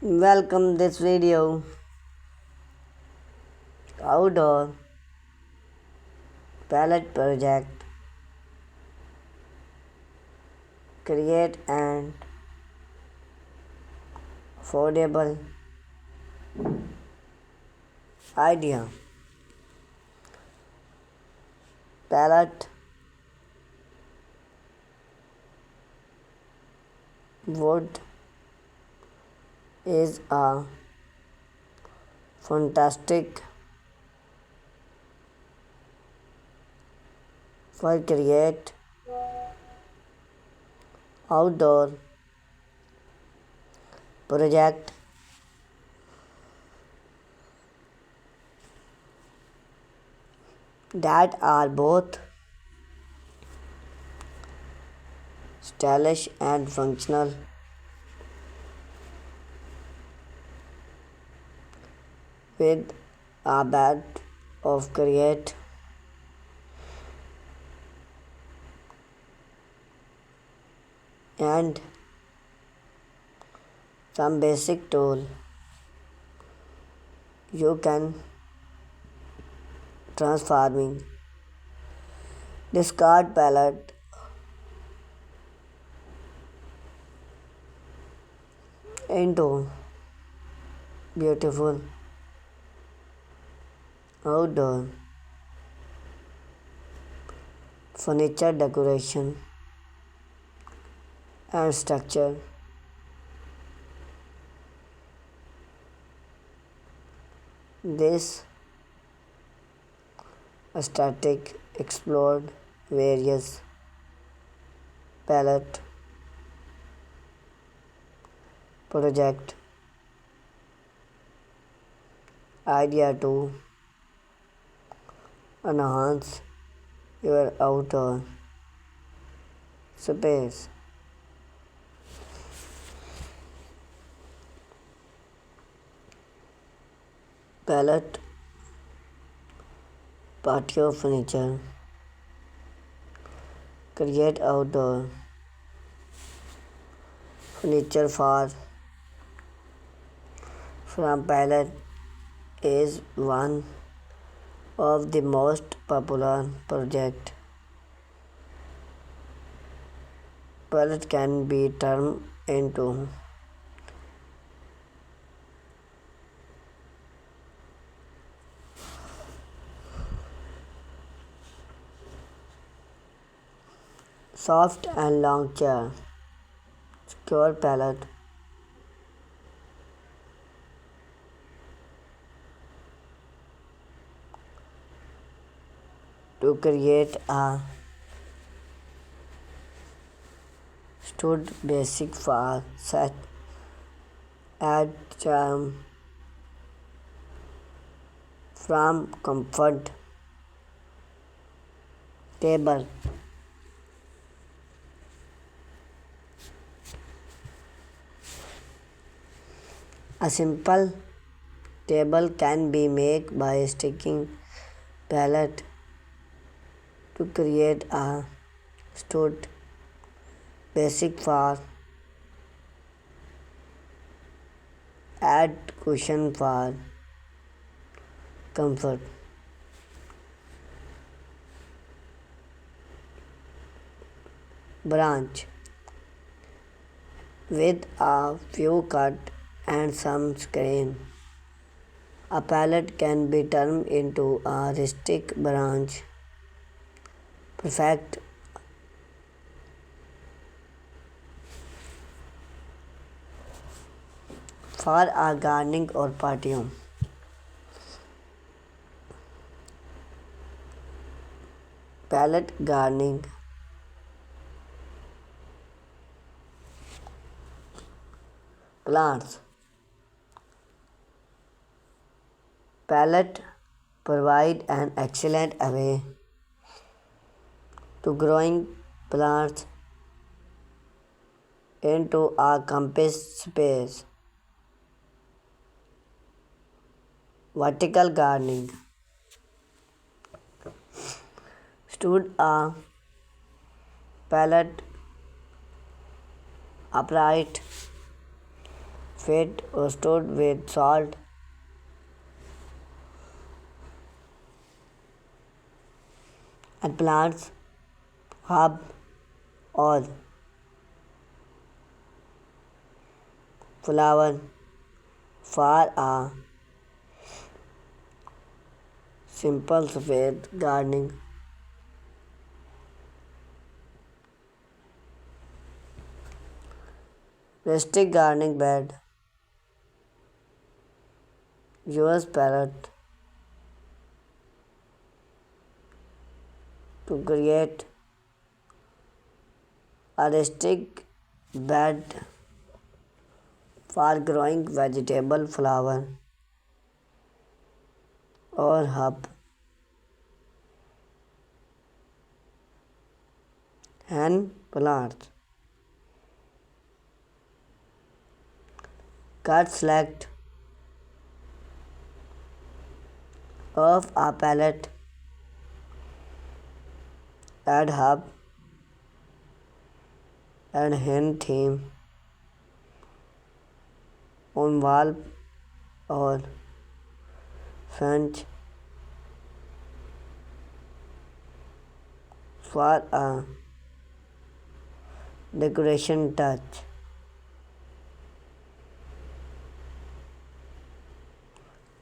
Welcome this video outdoor pallet project create an affordable idea. Pallet wood is a fantastic for create outdoor project that are both stylish and functional with a bit of create and some basic tool you can transforming discard pallet into beautiful outdoor furniture decoration and structure. This aesthetic explored various palette project idea to enhance your outdoor space. Pallet Patio Furniture create outdoor furniture for from pallet is one of the most popular project. Pallet can be turned into soft and long chair, secure pallet to create a stood basic for set add charm from comfort table. A simple table can be made by sticking pallet to create a stood basic for add cushion for comfort. Branch with a few cut and some screen. A pallet can be turned into a rustic branch, perfect for a gardening or patio. Pallet gardening plants. Pallet provide an excellent way to growing plants into a compact space. Vertical gardening stood a pallet upright fed or stored with salt and plants, herb, or flower for a simple with gardening. Rustic gardening bed. Use pallet to create a rustic bed for growing vegetable, flower, or herb and plants. Cut select of a pallet, add herb and hen theme on wall or fence for a decoration touch.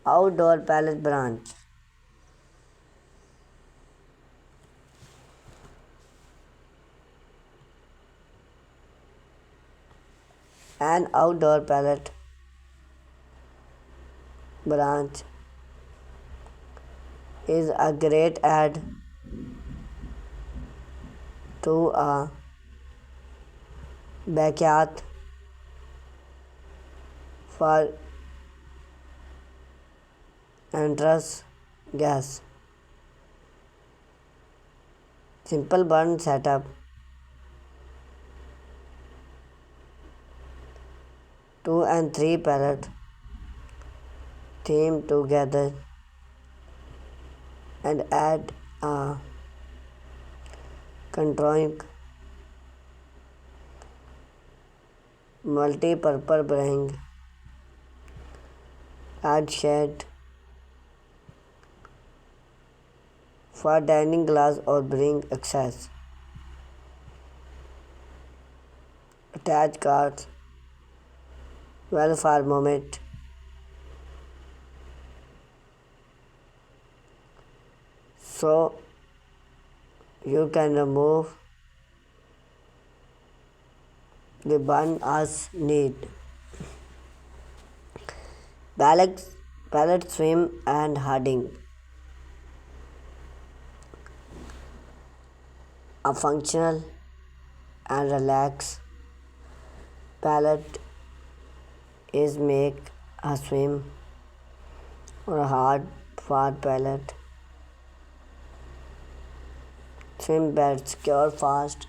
Outdoor pallet branch. An outdoor pallet branch is a great add to a backyard for entrance gas. Simple burn setup. 2 and 3 pallet theme together and add a controlling multi-purpose bring. Add shade for dining glass or bring access. Attach cards well for moment. So you can remove the bun as need. Pallet swim and harding. A functional and relax pallet is make a swim or a hard for pallet. Swim bed secure fast.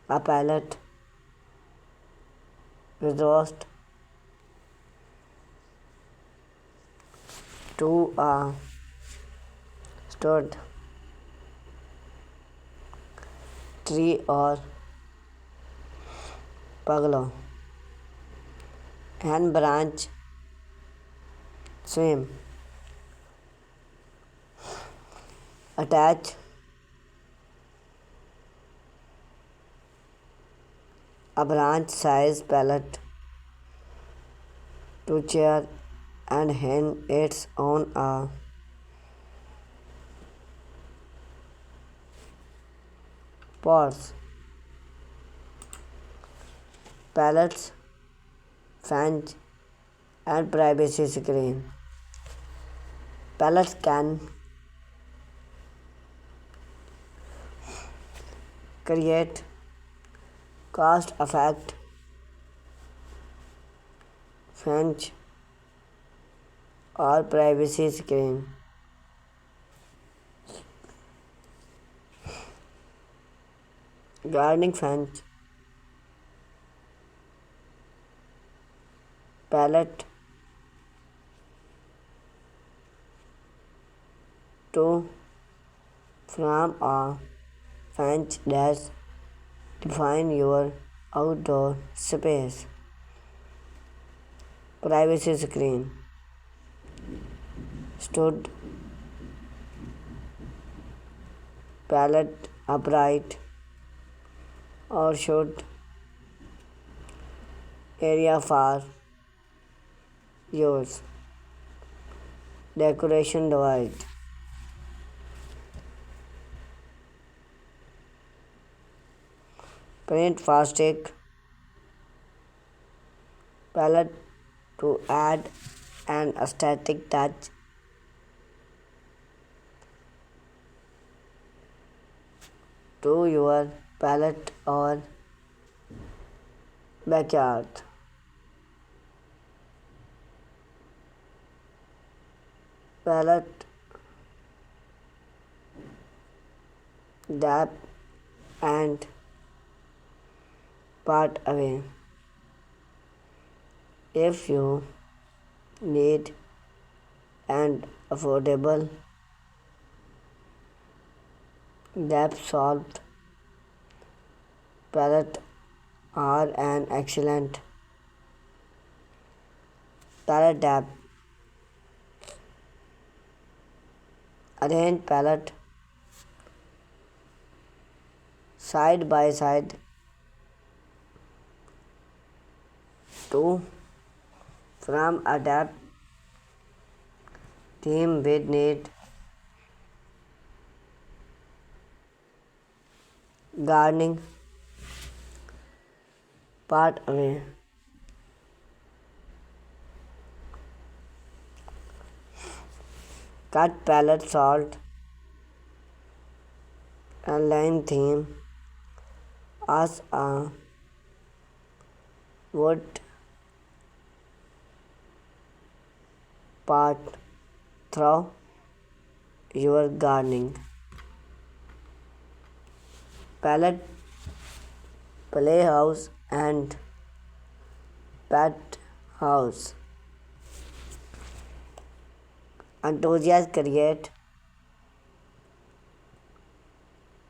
A pallet exhaust to a stood tree or pergola and branch swim. Attach a branch size pallet to chair and hang it on a porch. Pallets, fence and privacy screen. Pallets can create cost effect fence or privacy screen. Gardening fence, pallet to from a fence dash Define your outdoor space. Privacy screen. Stood pallet upright or should area for use. Decoration divide. Paint plastic palette to add an aesthetic touch. To your palette or backyard. Palette dab and part away. If you need and affordable depth solved palette are an excellent palette depth. Arrange palette side by side to form a depth theme with need gardening part away. Cut palette salt and line theme as a wood part through your gardening. Pallet playhouse and pet house. Enthusiasts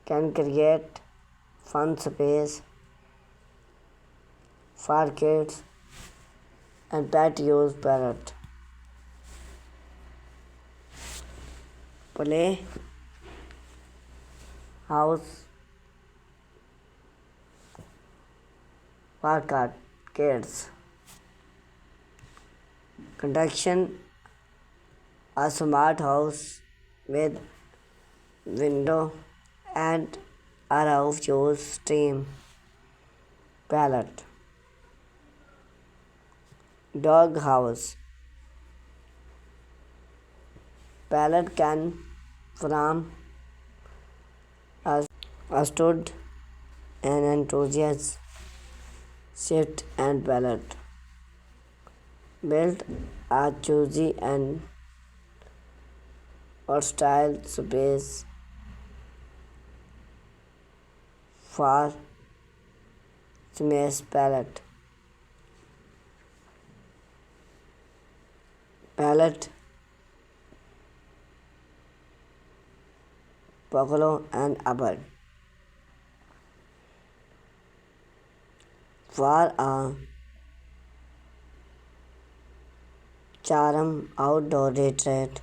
can create fun space for kids and pet use parrot. Play house for kids. Construction a smart house with window and a roof use stream pallet. Dog house. Pallet can from a stood an enthusiast shift and pallet. Built a choosy and hostile space for smash pallet. Pallet, Pergola and upper. For a charm outdoor retreat,